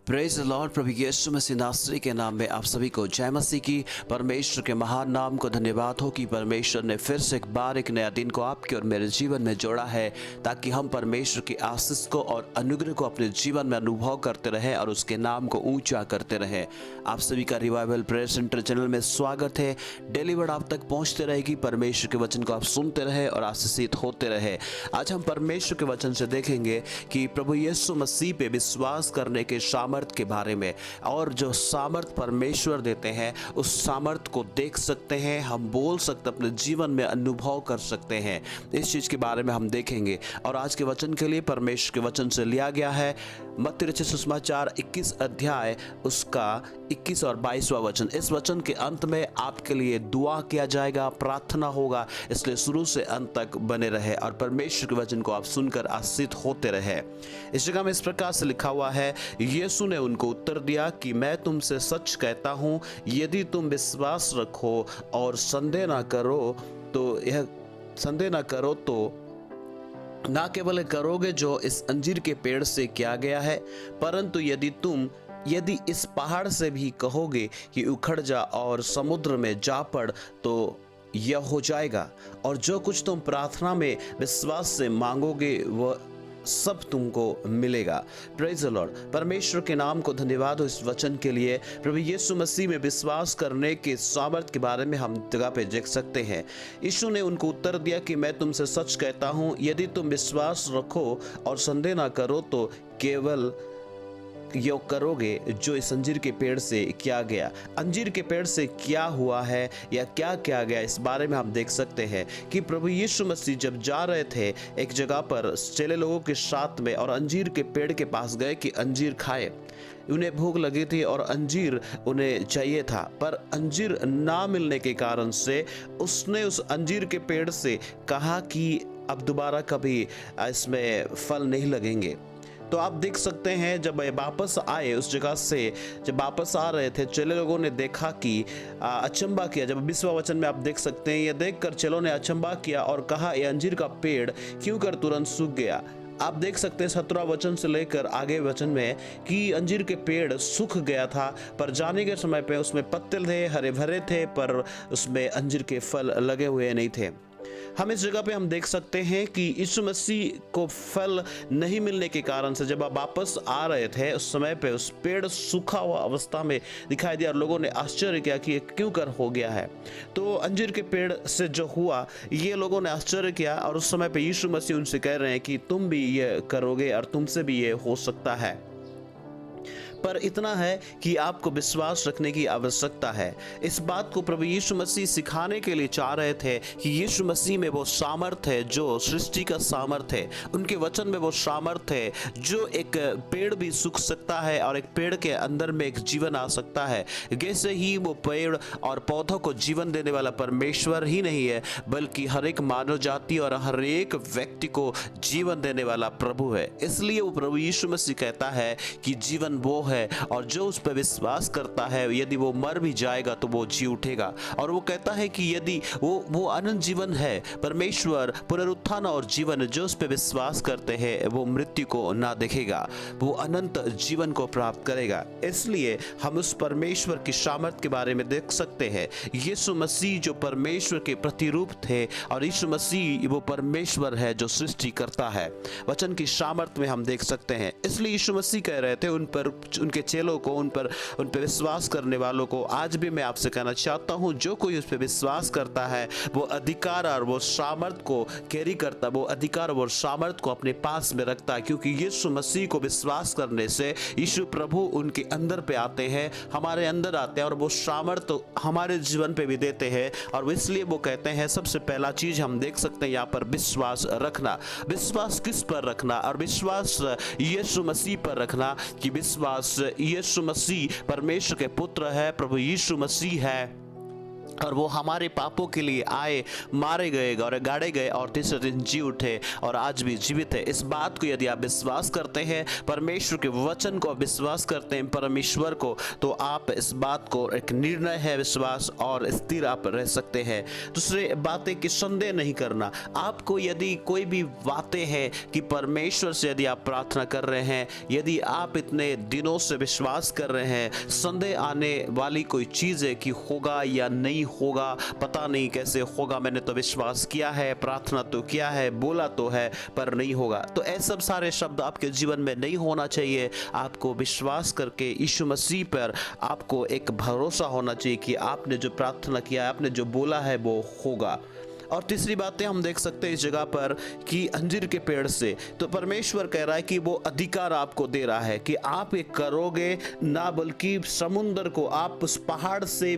Praise the Lord. प्रभु यीशु मसीह नासरी के नाम में आप सभी को जय मसीह की। परमेश्वर के महान नाम को धन्यवाद हो कि परमेश्वर ने फिर से एक बार एक नया दिन को आपके और मेरे जीवन में जोड़ा है, ताकि हम परमेश्वर की आशीष को और अनुग्रह को अपने जीवन में अनुभव करते रहें और उसके नाम को ऊंचा करते रहें। आप सभी का रिवाइवल प्रेयर सेंटर चैनल में स्वागत है। डेली वर्ड आप तक पहुंचते रहेगी। परमेश्वर के वचन को आप सुनते रहे और आशीषित होते रहे। आज हम परमेश्वर के वचन से देखेंगे कि प्रभु यीशु मसीह पे विश्वास करने के सामर्थ्य के बारे में, और जो सामर्थ परमेश्वर देते हैं उस सामर्थ को देख सकते हैं, हम बोल सकते, अपने जीवन में अनुभव कर सकते हैं। इस चीज के बारे में हम देखेंगे। और आज के वचन के लिए परमेश्वर के वचन से लिया गया है मत्ती रचित सुसमाचार 21 अध्याय उसका 21 और 22वां वचन। इस वचन के अंत में आपके लिए दुआ किया जाएगा, प्रार्थना होगा, इसलिए शुरू से अंत तक बने रहे और परमेश्वर के वचन को आप सुनकर आशीषित होते रहे। इस जगह में इस प्रकार से लिखा हुआ है, यीशु ने उनको उत्तर दिया कि मैं तुमसे सच कहता हूं, यदि तुम विश्वास रखो और संदेह ना करो तो ना केवल करोगे जो इस अंजीर के पेड़ से किया गया है, परंतु यदि इस पहाड़ से भी कहोगे कि उखड़ जा और समुद्र में जा पड़, तो यह हो जाएगा। और जो कुछ तुम प्रार्थना में विश्वास से मांगोगे वह सब तुमको मिलेगा। Praise the Lord. परमेश्वर के नाम को धन्यवाद हो इस वचन के लिए। प्रभु यीशु मसीह में विश्वास करने के सामर्थ्य के बारे में हम जगह पे देख सकते हैं। यीशु ने उनको उत्तर दिया कि मैं तुमसे सच कहता हूं, यदि तुम विश्वास रखो और संदेह ना करो तो केवल यो करोगे जो इस अंजीर के पेड़ से किया गया। अंजीर के पेड़ से क्या हुआ है या क्या किया गया, इस बारे में हम देख सकते हैं कि प्रभु यीशु मसीह जब जा रहे थे एक जगह पर चेले लोगों के साथ में और अंजीर के पेड़ के पास गए कि अंजीर खाए। उन्हें भूख लगी थी और अंजीर उन्हें चाहिए था, पर अंजीर ना मिलने के कारण से उसने उस अंजीर के पेड़ से कहा कि अब दोबारा कभी इसमें फल नहीं लगेंगे। तो आप देख सकते हैं जब वापस आए उस जगह से, जब वापस आ रहे थे, चेले लोगों ने देखा कि अचंबा किया। जब 20वां वचन में आप देख सकते हैं, यह देखकर चेलों ने अचंबा किया और कहा, यह अंजीर का पेड़ क्यों कर तुरंत सूख गया। आप देख सकते हैं 17वां वचन से लेकर आगे वचन में कि अंजीर के पेड़ सूख गया था, पर जाने के समय पे उसमें पत्ते थे, हरे भरे थे, पर उसमें अंजीर के फल लगे हुए नहीं थे। हम इस जगह पे हम देख सकते हैं कि यीशु मसीह को फल नहीं मिलने के कारण से जब आप वापस आ रहे थे उस समय पे उस पेड़ सूखा हुआ अवस्था में दिखाई दिया और लोगों ने आश्चर्य किया कि ये क्यों कर हो गया है। तो अंजीर के पेड़ से जो हुआ ये लोगों ने आश्चर्य किया और उस समय पे यीशु मसीह उनसे कह रहे हैं कि तुम भी ये करोगे और तुमसे भी ये हो सकता है। पर इतना है कि आपको विश्वास रखने की आवश्यकता है। इस बात को प्रभु यीशु मसीह सिखाने के लिए चाह रहे थे कि यीशु मसीह में वो सामर्थ्य है जो सृष्टि का सामर्थ्य है, उनके वचन में वो सामर्थ्य है जो एक पेड़ भी सूख सकता है और एक पेड़ के अंदर में एक जीवन आ सकता है। जैसे ही वो पेड़ और पौधों को जीवन देने वाला परमेश्वर ही नहीं है, बल्कि हर एक मानव जाति और हर एक व्यक्ति को जीवन देने वाला प्रभु है। इसलिए वो प्रभु यीशु मसीह कहता है कि जीवन वो है और जो उस पर विश्वास करता है यदि वो मर भी जाएगा तो वो जी उठेगा। और वो कहता है कि यदि वो अनंत जीवन है, परमेश्वर पुनरुत्थान और जीवन, जो उस पर विश्वास करते हैं वो मृत्यु को ना देखेगा, वो अनंत जीवन को प्राप्त करेगा। इसलिए हम उस परमेश्वर की सामर्थ्य के बारे में देख सकते हैं। यीशु मसीह जो परमेश्वर के प्रतिरूप थे और यीशु मसीह वो परमेश्वर है जो सृष्टि करता है। वचन की सामर्थ्य में हम देख सकते हैं। इसलिए यीशु मसीह कह रहे थे उनके चेलों को, उन पर विश्वास करने वालों को, आज भी मैं आपसे कहना चाहता हूं, जो कोई उस पर विश्वास करता है वो अधिकार और वो सामर्थ को कैरी करता, वो अधिकार और वो सामर्थ को अपने पास में रखता है। क्योंकि यीशु मसीह को विश्वास करने से यीशु प्रभु उनके अंदर पे आते हैं, हमारे अंदर आते हैं और वो सामर्थ हमारे जीवन पे भी देते हैं। और इसलिए वो कहते हैं सबसे पहला चीज हम देख सकते हैं यहाँ पर विश्वास रखना। विश्वास किस पर रखना? और विश्वास यीशु मसीह पर रखना कि विश्वास यीशु मसीह परमेश्वर के पुत्र है, प्रभु यीशु मसीह है और वो हमारे पापों के लिए आए, मारे गए और गाड़े गए और तीसरे दिन जी उठे और आज भी जीवित है। इस बात को यदि आप विश्वास करते हैं, परमेश्वर के वचन को आप विश्वास करते हैं, परमेश्वर को, तो आप इस बात को एक निर्णय है विश्वास और स्थिर आप रह सकते हैं। दूसरी बातें कि संदेह नहीं करना। आपको यदि कोई भी बातें हैं कि परमेश्वर से यदि आप प्रार्थना कर रहे हैं, यदि आप इतने दिनों से विश्वास कर रहे हैं, संदेह आने वाली कोई चीज़ है कि होगा या नहीं होगा, पता नहीं कैसे होगा, मैंने तो विश्वास किया है, प्रार्थना तो किया है, बोला तो है, पर नहीं होगा, तो ऐसे सब सारे शब्द आपके जीवन में नहीं होना चाहिए। आपको विश्वास करके यीशु मसीह पर आपको एक भरोसा होना चाहिए कि आपने जो प्रार्थना किया है, आपने जो बोला है वो होगा। और तीसरी बातें हम देख सकते हैं इस जगह पर कि अंजीर के पेड़ से, तो परमेश्वर कह रहा है कि वो अधिकार आपको दे रहा है कि आप ये करोगे ना, बल्कि समुद्र को आप उस पहाड़ से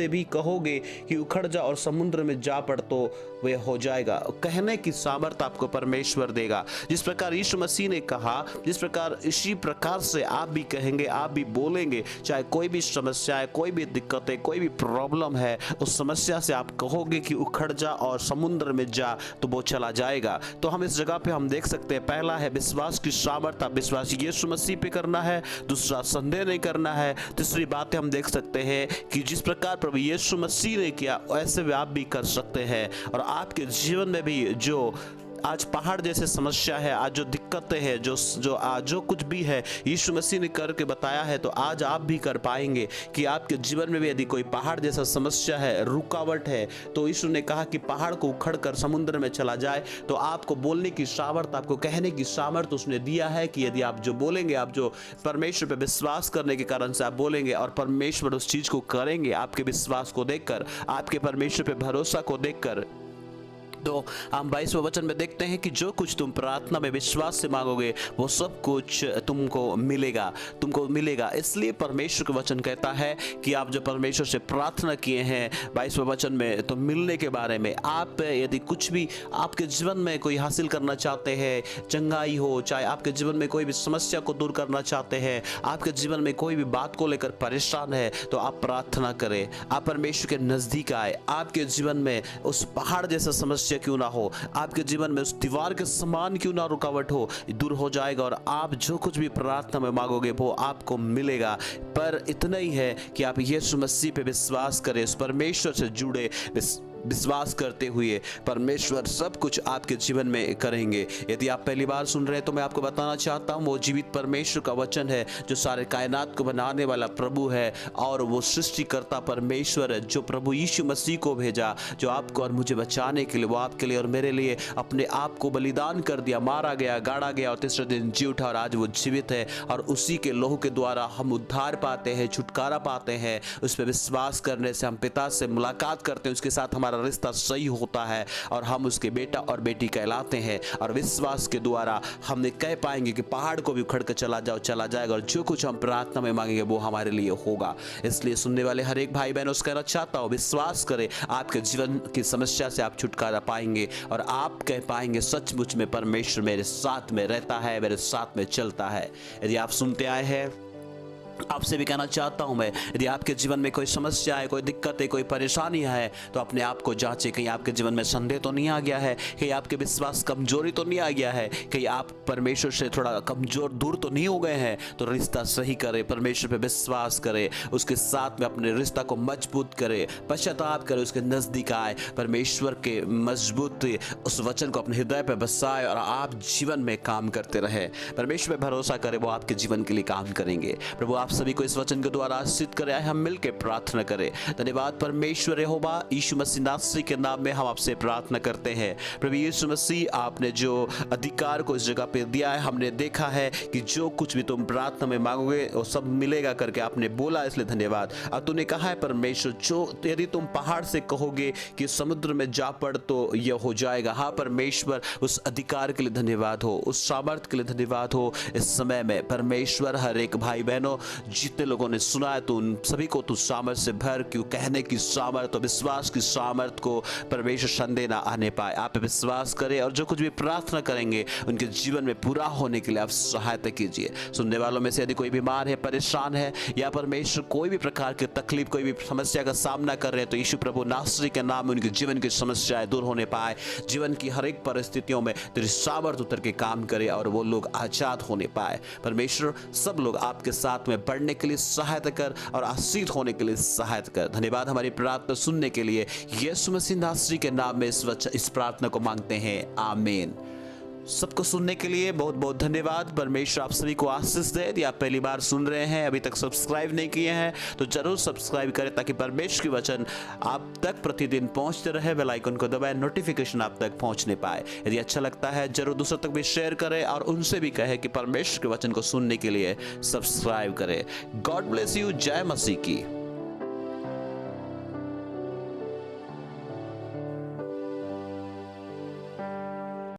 भी कहोगे कि उखड़ जा और समुद्र में जा पड़, तो वह हो जाएगा। कहने की सामर्थ आपको परमेश्वर देगा। जिस प्रकार यीशु मसीह ने कहा, जिस प्रकार इसी प्रकार से आप भी कहेंगे, आप भी बोलेंगे। चाहे कोई भी समस्या है, कोई भी दिक्कत है, कोई भी प्रॉब्लम है, उस समस्या से आप कहोगे कि उखड़ जा और समुद्र में जा, तो वो चला जाएगा। तो हम इस जगह पे हम देख सकते हैं, पहला है विश्वास की सामर्थ, आप विश्वास यीशु मसीह पे करना है। दूसरा, संदेह नहीं करना है। तीसरी बात हम देख सकते हैं कि जिस प्रकार प्रभु यीशु मसीह ने किया, वैसे भी आप भी कर सकते हैं। और आपके जीवन में भी जो आज पहाड़ जैसे समस्या है, आज जो दिक्कतें हैं, जो कुछ भी है, यीशु मसीह ने करके बताया है, तो आज आप भी कर पाएंगे। कि आपके जीवन में भी यदि कोई पहाड़ जैसा समस्या है, रुकावट है, तो यीशु ने कहा कि पहाड़ को उखड़ कर समुद्र में चला जाए। तो आपको बोलने की सामर्थ, आपको कहने की सामर्थ उसने दिया है कि यदि आप जो बोलेंगे, आप जो परमेश्वर पर विश्वास करने के कारण से आप बोलेंगे और परमेश्वर उस चीज को करेंगे, आपके विश्वास को देखकर, आपके परमेश्वर पर भरोसा को देखकर। तो हम 22वें वचन में देखते हैं कि जो कुछ तुम प्रार्थना में विश्वास से मांगोगे, वो सब कुछ तुमको मिलेगा। इसलिए परमेश्वर का वचन कहता है कि आप जो परमेश्वर से प्रार्थना किए हैं 22वें वचन में, तो मिलने के बारे में, आप यदि कुछ भी आपके जीवन में कोई हासिल करना चाहते हैं, चंगाई हो, चाहे आपके जीवन में कोई भी समस्या को दूर करना चाहते हैं, आपके जीवन में कोई भी बात को लेकर परेशान है, तो आप प्रार्थना करें, आप परमेश्वर के नजदीक आए। आपके जीवन में उस पहाड़ जैसा समस्या क्यों ना हो, आपके जीवन में उस दीवार के समान क्यों ना रुकावट हो, दूर हो जाएगा और आप जो कुछ भी प्रार्थना में मांगोगे वो आपको मिलेगा। पर इतना ही है कि आप यीशु मसीह पे विश्वास करें, उस परमेश्वर से जुड़े, विश्वास करते हुए परमेश्वर सब कुछ आपके जीवन में करेंगे। यदि आप पहली बार सुन रहे हैं, तो मैं आपको बताना चाहता हूँ, वो जीवित परमेश्वर का वचन है, जो सारे कायनात को बनाने वाला प्रभु है, और वो सृष्टिकर्ता परमेश्वर है, जो प्रभु यीशु मसीह को भेजा, जो आपको और मुझे बचाने के लिए, वो आपके लिए और मेरे लिए अपने आप को बलिदान कर दिया, मारा गया, गाड़ा गया और तीसरे दिन जी उठा, और आज वो जीवित है। और उसी के लहू के द्वारा हम उद्धार पाते हैं, छुटकारा पाते हैं। उस पर विश्वास करने से हम पिता से मुलाकात करते हैं, उसके साथ हमारा रिश्ता सही होता है और हम उसके बेटा और बेटी कहलाते हैं। और विश्वास के द्वारा हमने कह पाएंगे कि पहाड़ को भी उखड़ कर चला जाएगा, और जो कुछ हम प्रार्थना में मांगेंगे वो हमारे लिए होगा। इसलिए सुनने वाले हर एक भाई बहनों से कहना चाहता हूँ, विश्वास करें, आपके जीवन की समस्या से आप छुटकारा पाएंगे और आप कह पाएंगे, सचमुच में परमेश्वर मेरे साथ में रहता है, मेरे साथ में चलता है। यदि आप सुनते आए हैं, आपसे भी कहना चाहता हूं मैं, यदि आपके जीवन में कोई समस्या है, कोई दिक्कत है, कोई परेशानी है, तो अपने आप को जांचें, कहीं आपके जीवन में संदेह तो नहीं आ गया है, कहीं आपके विश्वास कमजोरी तो नहीं आ गया है, कहीं आप परमेश्वर से थोड़ा कमजोर दूर तो नहीं हो गए हैं। तो रिश्ता सही करें, परमेश्वर पे विश्वास करें, उसके साथ में अपने रिश्ता को मजबूत करें, पश्चाताप करें, उसके नजदीक आए, परमेश्वर के मजबूत उस वचन को अपने हृदय पर बसाए और आप जीवन में काम करते रहे। परमेश्वर पे भरोसा करें, वो आपके जीवन के लिए काम करेंगे। प्रभु आप सभी को इस वचन के द्वारा आशीषित करे। हम मिलकर प्रार्थना करें। धन्यवाद परमेश्वर यहोवा, यीशु मसीह नासरी के नाम में हम आपसे प्रार्थना करते हैं। प्रभु यीशु मसीह, आपने जो अधिकार को इस जगह पे दिया है, हमने देखा है कि जो कुछ भी तुम प्रार्थना में मांगोगे वो सब मिलेगा करके आपने बोला, इसलिए धन्यवाद। अब तूने कहा है परमेश्वर, जो यदि तुम पहाड़ से कहोगे कि समुद्र में जा पड़, तो यह हो जाएगा। हाँ परमेश्वर, उस अधिकार के लिए धन्यवाद हो, उस सामर्थ के लिए धन्यवाद हो। इस समय में परमेश्वर हर एक भाई बहनों जितने लोगों ने सुना है तो उन सभी को तू सामर्थ से भर, क्यों कहने की सामर्थ और विश्वास की सामर्थ को परमेश्वर संदेह ना आने पाए। आप पे विश्वास करें और जो कुछ भी प्रार्थना करेंगे उनके जीवन में पूरा होने के लिए आप सहायता कीजिए। सुनने वालों में से यदि कोई बीमार है, परेशान है या परमेश्वर कोई भी प्रकार की तकलीफ, कोई भी समस्या का सामना कर रहे हैं, तो यीशु प्रभु नासरी के नाम में उनके जीवन की समस्याएं दूर होने पाए। जीवन की हर एक परिस्थितियों में तेरी सामर्थ उतर के काम करे और वो लोग आजाद होने पाए। परमेश्वर सब लोग आपके साथ में बढ़ने के लिए सहायता कर और आशीष होने के लिए सहायता कर। धन्यवाद हमारी प्रार्थना सुनने के लिए। यीशु मसीह नासरी के नाम में इस प्रार्थना को मांगते हैं, आमीन। सबको सुनने के लिए बहुत बहुत धन्यवाद। परमेश्वर आप सभी को आशीष दे। यदि आप पहली बार सुन रहे हैं, अभी तक सब्सक्राइब नहीं किए हैं, तो जरूर सब्सक्राइब करें ताकि परमेश्वर की वचन आप तक प्रतिदिन पहुंचते रहे। बेल आइकन को दबाएं, नोटिफिकेशन आप तक पहुंचने पाए। यदि अच्छा लगता है जरूर दूसरों तक भी शेयर करें और उनसे भी कहें कि परमेश्वर के वचन को सुनने के लिए सब्सक्राइब करें। God bless you. जय मसीह की।